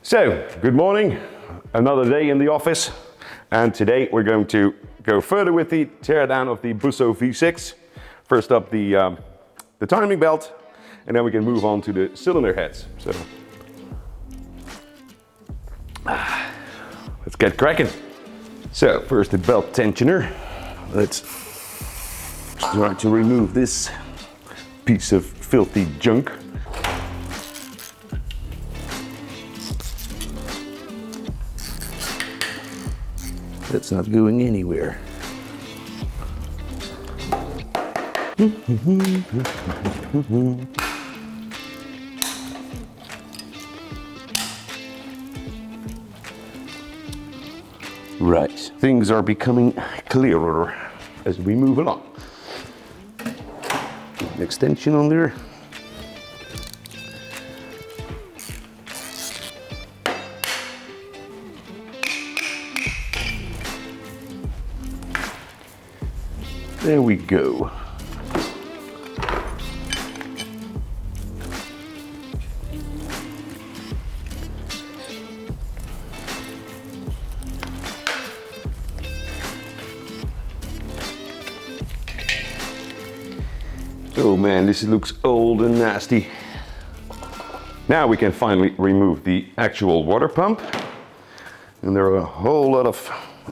So, good morning, another day in the office, and today we're going to go further with the teardown of the Busso V6. First up the timing belt, and then we can move on to the cylinder heads. So, let's get cracking. So, first the belt tensioner. Let's try to remove this piece of filthy junk. That's not going anywhere. Right, things are becoming clearer as we move along. An extension on there. There we go. Oh man, this looks old and nasty. Now we can finally remove the actual water pump. And there are a whole lot of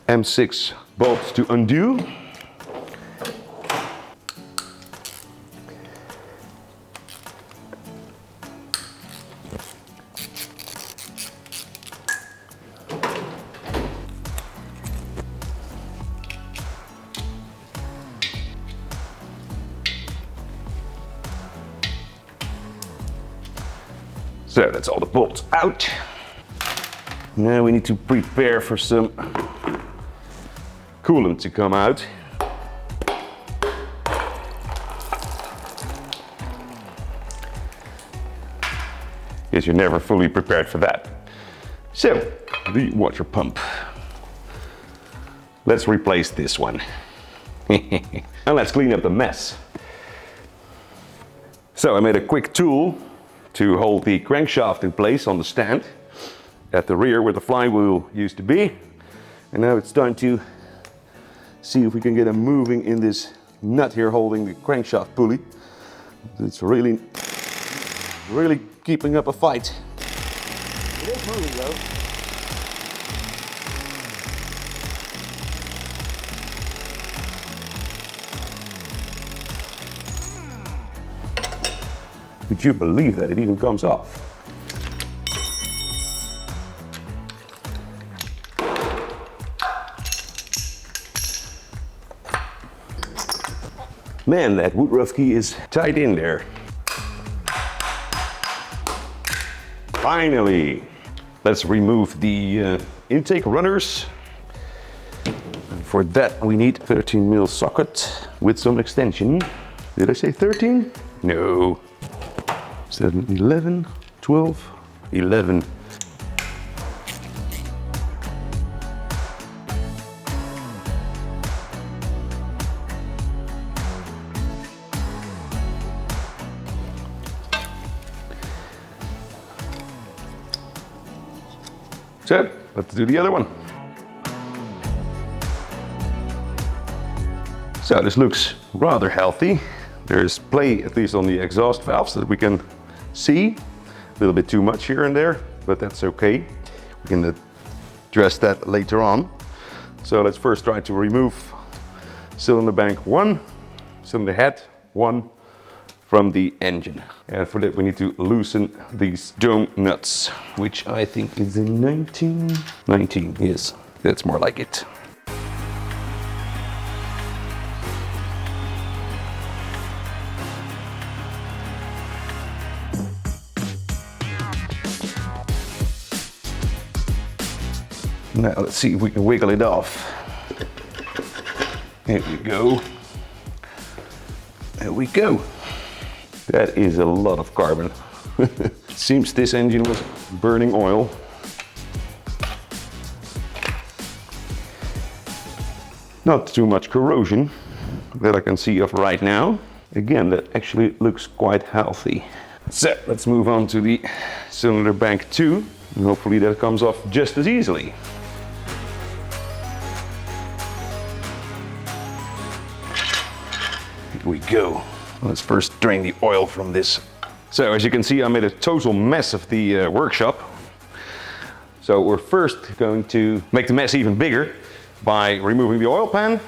M6 bolts to undo. So that's all the bolts out. Now we need to prepare for some coolant to come out. Guess you're never fully prepared for that. So, the water pump. Let's replace this one. And let's clean up the mess. So I made a quick tool to hold the crankshaft in place on the stand at the rear where the flywheel used to be. And now it's time to see if we can get it moving in this nut here holding the crankshaft pulley. It's really keeping up a fight. It is moving though. Could you believe that it even comes off? Man, that wood rough key is tight in there. Finally! Let's remove the intake runners. And for that we need 13mm socket with some extension. Did I say 13? No. 7, 11, 12, 11. So, let's do the other one. So this looks rather healthy. There's play, at least on the exhaust valves, that we can see. A little bit too much here and there, but that's okay. We can address that later on. So let's first try to remove cylinder bank 1, cylinder head 1 from the engine. And for that we need to loosen these dome nuts, which I think is a 19, yes, that's more like it. Now let's see if we can wiggle it off. There we go. There we go. That is a lot of carbon. It seems this engine was burning oil. Not too much corrosion that I can see of right now. Again, that actually looks quite healthy. So let's move on to the cylinder bank 2. And hopefully that comes off just as easily. Here we go. Let's first drain the oil from this. So as you can see, I made a total mess of the workshop. So we're first going to make the mess even bigger by removing the oil pan.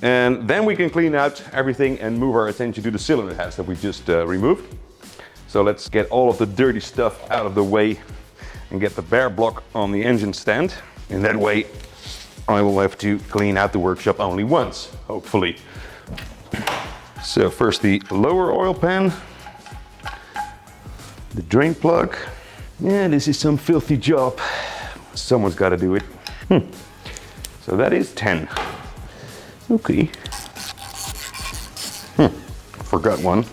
And then we can clean out everything and move our attention to the cylinder heads that we just removed. So let's get all of the dirty stuff out of the way and get the bare block on the engine stand. And that way I will have to clean out the workshop only once, hopefully. So first the lower oil pan. The drain plug. Yeah, this is some filthy job. Someone's got to do it. So that is 10. Okay. Forgot one.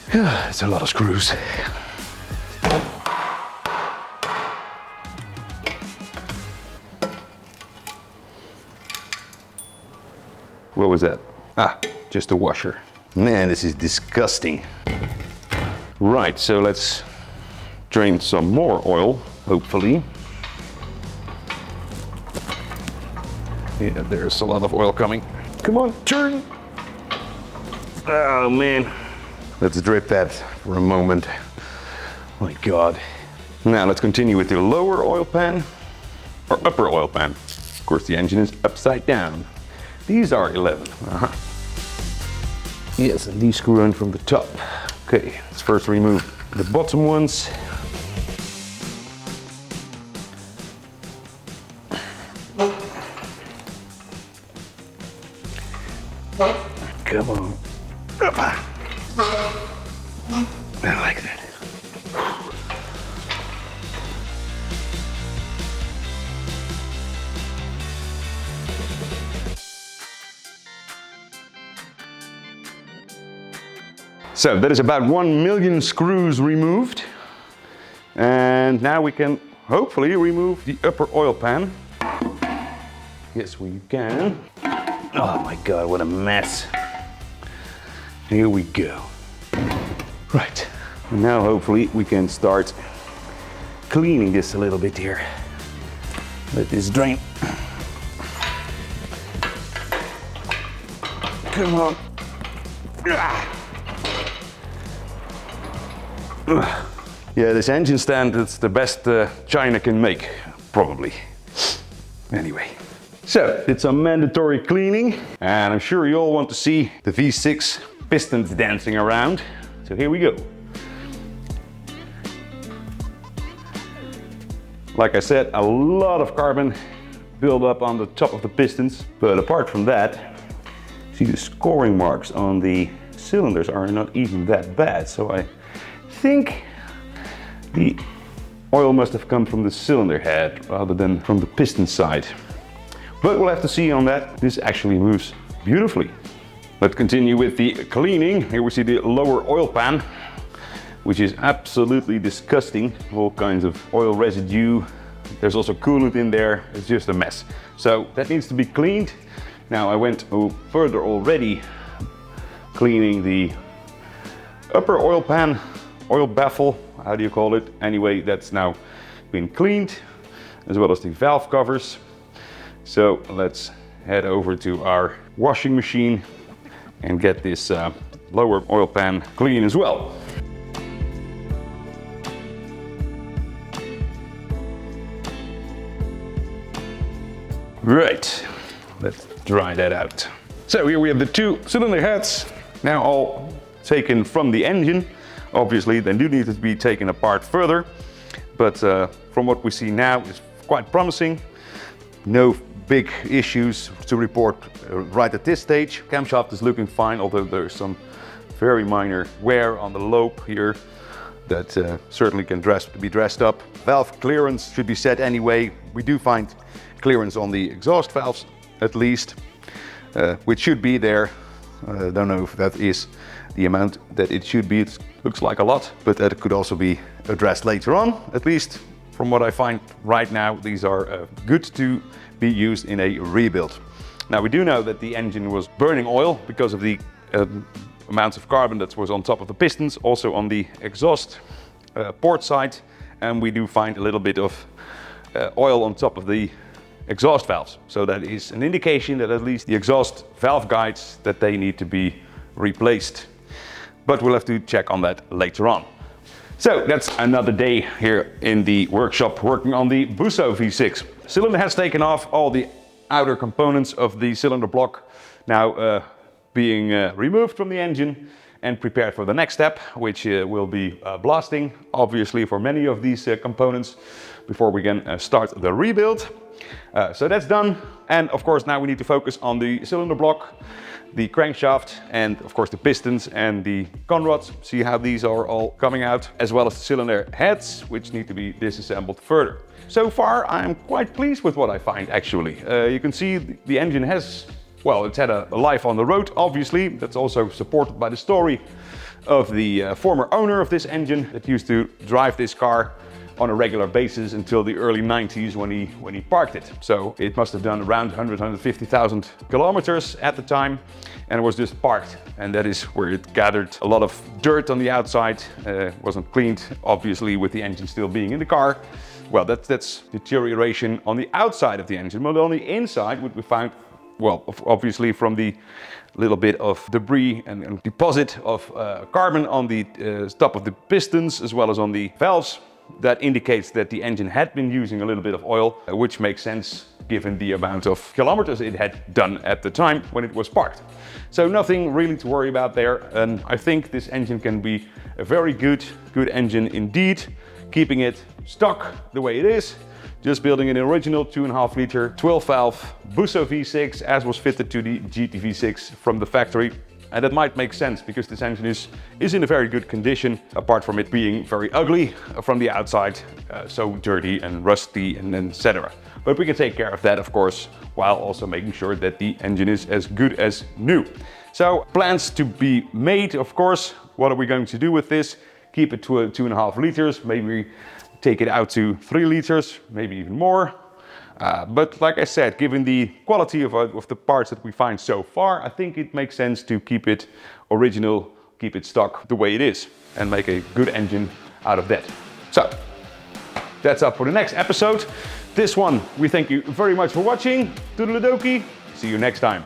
It's a lot of screws. What was that? Ah, just a washer. Man, this is disgusting. Right, so let's drain some more oil, hopefully. Yeah, there's a lot of oil coming. Come on, turn! Oh man. Let's drip that for a moment. My God. Now let's continue with the lower oil pan, or upper oil pan. Of course, the engine is upside down. These are 11. Yes, and these screw in from the top. Okay, let's first remove the bottom ones. Come on. I like that. So that is about 1 million screws removed. And now we can hopefully remove the upper oil pan. Yes, we can. Oh my God, what a mess. Here we go. Right, and now hopefully we can start cleaning this a little bit here. Let this drain. Come on. Yeah, this engine stand, it's the best China can make, probably. Anyway, so did some mandatory cleaning, and I'm sure you all want to see the V6 pistons dancing around. So here we go. Like I said, a lot of carbon build up on the top of the pistons, but apart from that, see the scoring marks on the cylinders are not even that bad. So I think the oil must have come from the cylinder head rather than from the piston side. But we'll have to see on that. This actually moves beautifully. Let's continue with the cleaning. Here we see the lower oil pan, which is absolutely disgusting. All kinds of oil residue. There's also coolant in there. It's just a mess. So that needs to be cleaned. Now I went further already, cleaning the upper oil pan, oil baffle, how do you call it? Anyway, that's now been cleaned, as well as the valve covers. So let's head over to our washing machine and get this lower oil pan clean as well. Right, let's dry that out. So here we have the two cylinder heads, now all taken from the engine. Obviously they do need to be taken apart further, but from what we see now is quite promising. No big issues to report right at this stage. Camshaft is looking fine, although there's some very minor wear on the lobe here that certainly can be dressed up. Valve clearance should be set anyway. We do find clearance on the exhaust valves at least, which should be there. I don't know if that is the amount that it should be. It looks like a lot, but that could also be addressed later on. At least from what I find right now, these are good to be used in a rebuild. Now we do know that the engine was burning oil because of the amounts of carbon that was on top of the pistons, also on the exhaust port side, and we do find a little bit of oil on top of the exhaust valves. So that is an indication that at least the exhaust valve guides, that they need to be replaced. But we'll have to check on that later on. So that's another day here in the workshop working on the Busso V6. Cylinder has taken off, all the outer components of the cylinder block now being removed from the engine and prepared for the next step, which will be blasting, obviously, for many of these components before we can start the rebuild. So that's done, and of course now we need to focus on the cylinder block, the crankshaft, and of course the pistons and the conrods, see how these are all coming out, as well as the cylinder heads, which need to be disassembled further. So far I'm quite pleased with what I find, actually. You can see the engine has, well, it's had a life on the road, obviously. That's also supported by the story of the former owner of this engine that used to drive this car on a regular basis until the early 90s when he parked it. So it must have done around 150,000 kilometers at the time, and it was just parked. And that is where it gathered a lot of dirt on the outside. Wasn't cleaned, obviously, with the engine still being in the car. Well, that's deterioration on the outside of the engine. But on the inside, what we found, well, obviously from the little bit of debris and deposit of carbon on the top of the pistons as well as on the valves, that indicates that the engine had been using a little bit of oil, which makes sense given the amount of kilometers it had done at the time when it was parked. So nothing really to worry about there, and I think this engine can be a very good engine indeed, keeping it stock the way it is, just building an original 2.5 liter 12 valve Busso V6 as was fitted to the GT V6 from the factory. And that might make sense because this engine is in a very good condition, apart from it being very ugly from the outside, so dirty and rusty and etc. But we can take care of that, of course, while also making sure that the engine is as good as new. So plans to be made, of course. What are we going to do with this? Keep it to 2.5 liters, maybe take it out to 3 liters, maybe even more. But like I said, given the quality of the parts that we find so far, I think it makes sense to keep it original, keep it stock the way it is, and make a good engine out of that. So that's up for the next episode. This one, we thank you very much for watching. Toodaloo-dokey. See you next time.